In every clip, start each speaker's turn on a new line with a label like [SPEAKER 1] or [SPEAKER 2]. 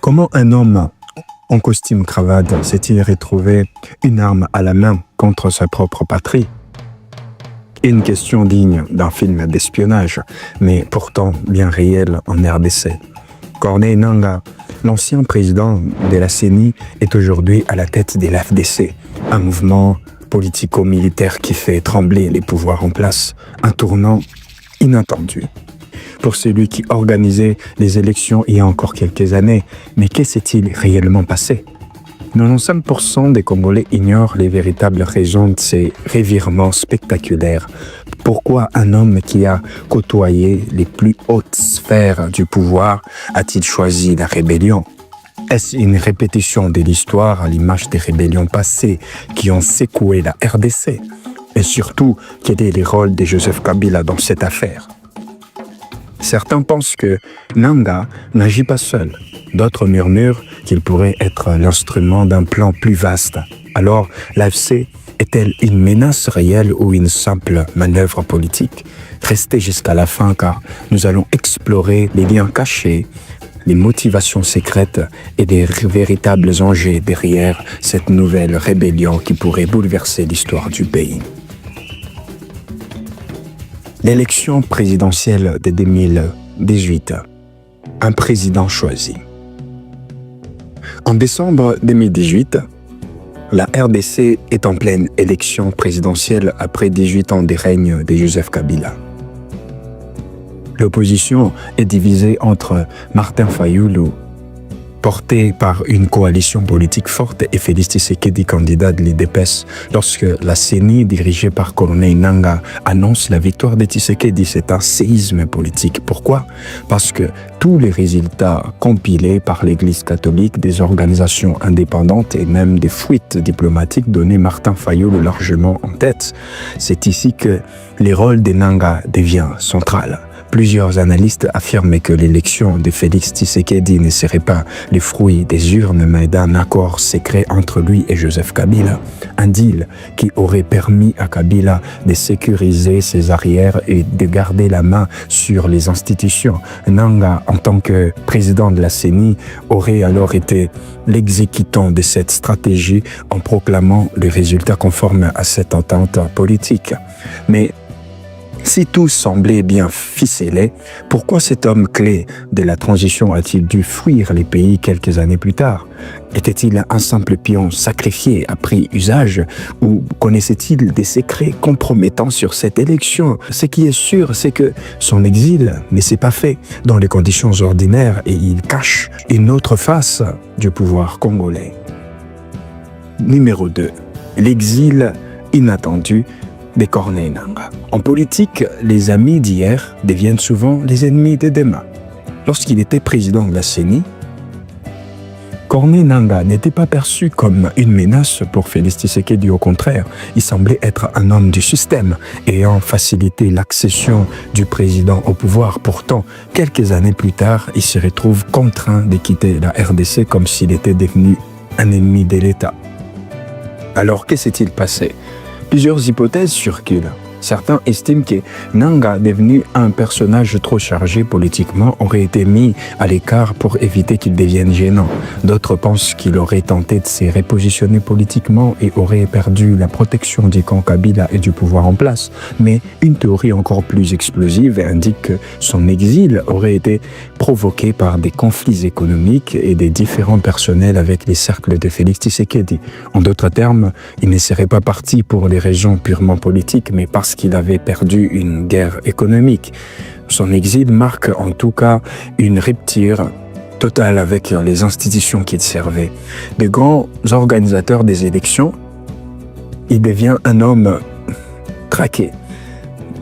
[SPEAKER 1] Comment un homme en costume cravate s'est-il retrouvé une arme à la main contre sa propre patrie? Une question digne d'un film d'espionnage, mais pourtant bien réelle en RDC. Corneille Nangaa, l'ancien président de la CENI, est aujourd'hui à la tête de l'AFDC, un mouvement politico-militaire qui fait trembler les pouvoirs en place, un tournant inattendu. Pour celui qui organisait les élections il y a encore quelques années, mais que s'est-il réellement passé? 95% des Congolais ignorent les véritables raisons de ces revirements spectaculaires. Pourquoi un homme qui a côtoyé les plus hautes sphères du pouvoir a-t-il choisi la rébellion? Est-ce une répétition de l'histoire à l'image des rébellions passées qui ont secoué la RDC? Et surtout, quel est le rôle de Joseph Kabila dans cette affaire? Certains pensent que Nangaa n'agit pas seul. D'autres murmurent qu'il pourrait être l'instrument d'un plan plus vaste. Alors, l'AFC est-elle une menace réelle ou une simple manœuvre politique? Restez jusqu'à la fin car nous allons explorer les liens cachés, les motivations secrètes et les véritables enjeux derrière cette nouvelle rébellion qui pourrait bouleverser l'histoire du pays. L'élection présidentielle de 2018. Un président choisi. En décembre 2018, la RDC est en pleine élection présidentielle après 18 ans de règne de Joseph Kabila. L'opposition est divisée entre Martin Fayulu, porté par une coalition politique forte, et Félix Tshisekedi, candidat de l'UDPS. Lorsque la CENI, dirigée par Corneille Nangaa, annonce la victoire de Tshisekedi, c'est un séisme politique. Pourquoi? Parce que tous les résultats compilés par l'Église catholique, des organisations indépendantes et même des fuites diplomatiques donnaient Martin Fayulu largement en tête. C'est ici que le rôle de Nangaa devient central. Plusieurs analystes affirment que l'élection de Félix Tshisekedi ne serait pas le fruit des urnes, mais d'un accord secret entre lui et Joseph Kabila. Un deal qui aurait permis à Kabila de sécuriser ses arrières et de garder la main sur les institutions. Nangaa, en tant que président de la CENI, aurait alors été l'exécutant de cette stratégie en proclamant les résultats conformes à cette entente politique. Mais si tout semblait bien ficelé, pourquoi cet homme clé de la transition a-t-il dû fuir les pays quelques années plus tard? Était-il un simple pion sacrifié après usage ou connaissait-il des secrets compromettants sur cette élection? Ce qui est sûr, c'est que son exil ne s'est pas fait dans les conditions ordinaires et il cache une autre face du pouvoir congolais. Numéro 2. L'exil inattendu de Corneille Nangaa. En politique, les amis d'hier deviennent souvent les ennemis de demain. Lorsqu'il était président de la CENI, Corneille Nangaa n'était pas perçu comme une menace pour Félix Tshisekedi. Au contraire, il semblait être un homme du système, ayant facilité l'accession du président au pouvoir. Pourtant, quelques années plus tard, il se retrouve contraint de quitter la RDC comme s'il était devenu un ennemi de l'État. Alors, que s'est-il passé? Plusieurs hypothèses circulent. Certains estiment que Nangaa, devenu un personnage trop chargé politiquement, aurait été mis à l'écart pour éviter qu'il devienne gênant. D'autres pensent qu'il aurait tenté de se repositionner politiquement et aurait perdu la protection du camp Kabila et du pouvoir en place. Mais une théorie encore plus explosive indique que son exil aurait été provoqué par des conflits économiques et des différends personnels avec les cercles de Félix Tshisekedi. En d'autres termes, il ne serait pas parti pour des raisons purement politiques, mais parce qu'il avait perdu une guerre économique. Son exil marque en tout cas une rupture totale avec les institutions qu'il servait. De grands organisateurs des élections, il devient un homme traqué,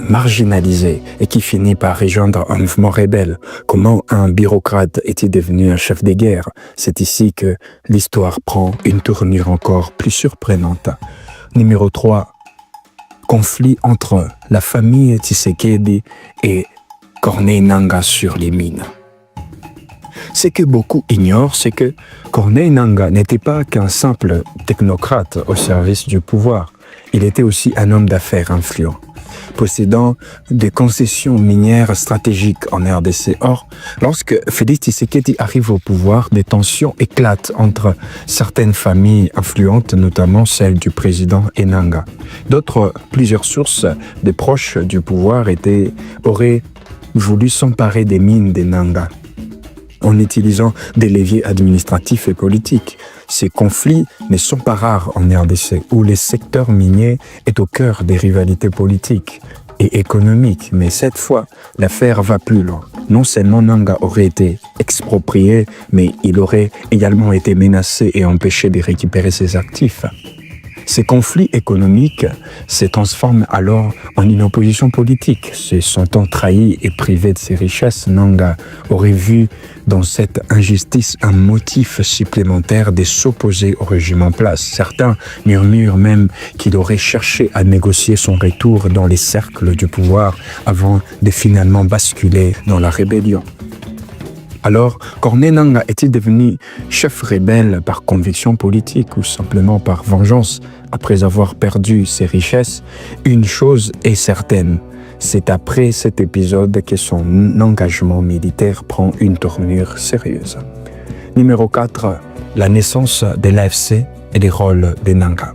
[SPEAKER 1] marginalisé et qui finit par rejoindre un mouvement rebelle. Comment un bureaucrate est-il devenu un chef de guerre? C'est ici que l'histoire prend une tournure encore plus surprenante. Numéro 3. Conflit entre la famille Tshisekedi et Corneille Nangaa sur les mines. Ce que beaucoup ignorent, c'est que Corneille Nangaa n'était pas qu'un simple technocrate au service du pouvoir. Il était aussi un homme d'affaires influent. possédant des concessions minières stratégiques en RDC. Or, lorsque Félix Tshisekedi arrive au pouvoir, des tensions éclatent entre certaines familles influentes, notamment celle du président Enanga. Plusieurs sources des proches du pouvoir auraient voulu s'emparer des mines d'Enanga en utilisant des leviers administratifs et politiques. Ces conflits ne sont pas rares en RDC, où le secteur minier est au cœur des rivalités politiques et économiques. Mais cette fois, l'affaire va plus loin. Non seulement Nanga aurait été exproprié, mais il aurait également été menacé et empêché de récupérer ses actifs. Ces conflits économiques se transforment alors en une opposition politique. Se sentant trahi et privé de ses richesses, Nanga aurait vu dans cette injustice un motif supplémentaire de s'opposer au régime en place. Certains murmurent même qu'il aurait cherché à négocier son retour dans les cercles du pouvoir avant de finalement basculer dans la rébellion. Alors, Corneille Nangaa est-il devenu chef rebelle par conviction politique ou simplement par vengeance après avoir perdu ses richesses? Une chose est certaine, c'est après cet épisode que son engagement militaire prend une tournure sérieuse. Numéro 4, la naissance de l'AFC et les rôles de Nangaa.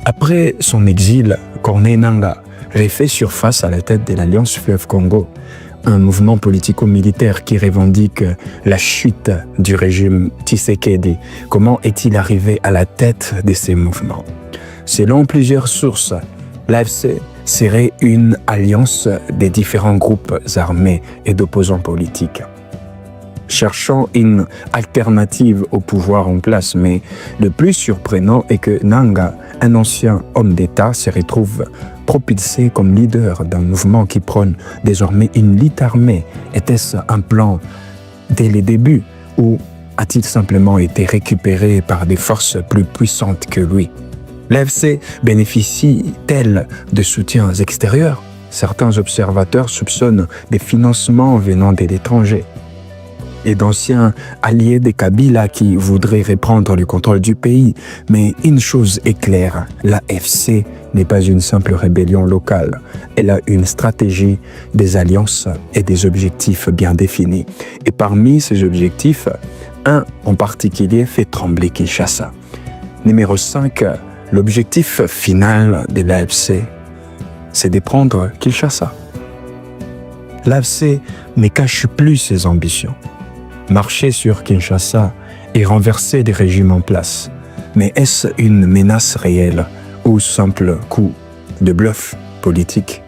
[SPEAKER 1] Après son exil, Corneille Nangaa refait surface à la tête de l'Alliance Fleuve Congo, un mouvement politico-militaire qui revendique la chute du régime Tshisekedi. Comment est-il arrivé à la tête de ces mouvements? Selon plusieurs sources, l'AFC serait une alliance des différents groupes armés et d'opposants politiques, cherchant une alternative au pouvoir en place. Mais le plus surprenant est que Nangaa, un ancien homme d'État, se retrouve propulsé comme leader d'un mouvement qui prône désormais une lutte armée. Était-ce un plan dès les débuts ou a-t-il simplement été récupéré par des forces plus puissantes que lui? L'AFC bénéficie-t-elle de soutiens extérieurs? Certains observateurs soupçonnent des financements venant de l'étranger et d'anciens alliés de Kabila qui voudraient reprendre le contrôle du pays. Mais une chose est claire, l'AFC n'est pas une simple rébellion locale. Elle a une stratégie, des alliances et des objectifs bien définis. Et parmi ces objectifs, un en particulier fait trembler Kinshasa. Numéro 5, l'objectif final de l'AFC, c'est de prendre Kinshasa. L'AFC ne cache plus ses ambitions. Marcher sur Kinshasa et renverser des régimes en place. Mais est-ce une menace réelle ou simple coup de bluff politique?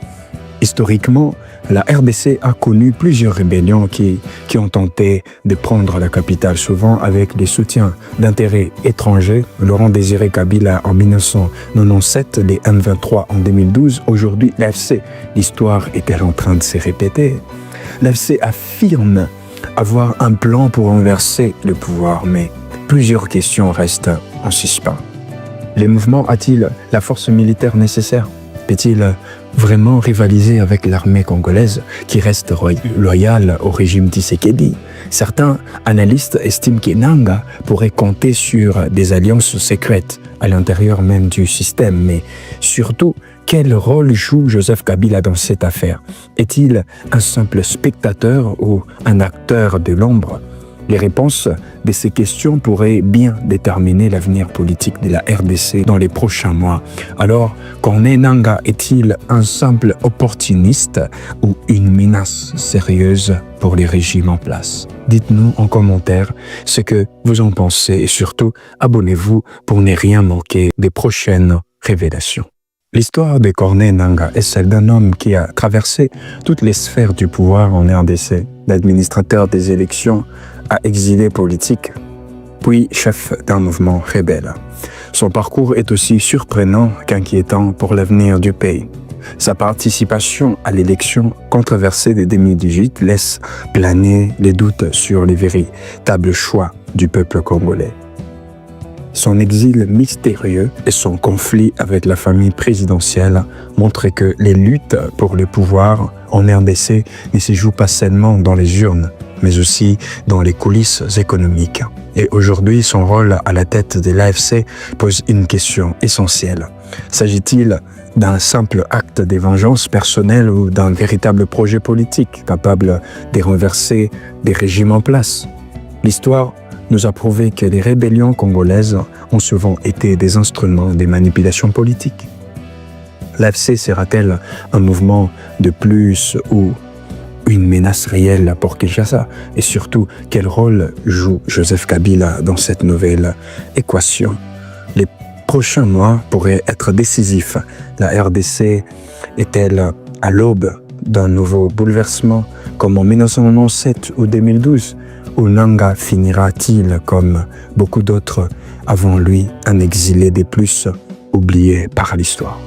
[SPEAKER 1] Historiquement, la RDC a connu plusieurs rébellions qui ont tenté de prendre la capitale, souvent avec des soutiens d'intérêts étrangers. Laurent Désiré Kabila en 1997, les M23 en 2012. Aujourd'hui, l'AFC, l'histoire est-elle en train de se répéter? L'AFC affirme avoir un plan pour renverser le pouvoir, mais plusieurs questions restent en suspens. Le mouvement a-t-il la force militaire nécessaire? Peut-il vraiment rivaliser avec l'armée congolaise qui reste loyale au régime Tshisekedi? Certains analystes estiment que Nangaa pourrait compter sur des alliances secrètes à l'intérieur même du système, mais surtout, quel rôle joue Joseph Kabila dans cette affaire? Est-il un simple spectateur ou un acteur de l'ombre? Les réponses de ces questions pourraient bien déterminer l'avenir politique de la RDC dans les prochains mois. Alors, Corneille Nangaa est-il un simple opportuniste ou une menace sérieuse pour les régimes en place? Dites-nous en commentaire ce que vous en pensez et surtout, abonnez-vous pour ne rien manquer des prochaines révélations. L'histoire de Corneille Nangaa est celle d'un homme qui a traversé toutes les sphères du pouvoir en RDC, d'administrateur des élections à exilé politique, puis chef d'un mouvement rebelle. Son parcours est aussi surprenant qu'inquiétant pour l'avenir du pays. Sa participation à l'élection controversée de 2018 laisse planer les doutes sur les véritables choix du peuple congolais. Son exil mystérieux et son conflit avec la famille présidentielle montrent que les luttes pour le pouvoir en RDC ne se jouent pas seulement dans les urnes, mais aussi dans les coulisses économiques. Et aujourd'hui, son rôle à la tête de l'AFC pose une question essentielle. S'agit-il d'un simple acte de vengeance personnelle ou d'un véritable projet politique capable de renverser des régimes en place? L'histoire nous a prouvé que les rébellions congolaises ont souvent été des instruments de manipulation politique. L'AFC sera-t-elle un mouvement de plus ou une menace réelle pour Kinshasa? Et surtout, quel rôle joue Joseph Kabila dans cette nouvelle équation? Les prochains mois pourraient être décisifs. La RDC est-elle à l'aube d'un nouveau bouleversement comme en 1997 ou 2012? Ou Nanga finira-t-il, comme beaucoup d'autres avant lui, un exilé des plus oublié par l'histoire?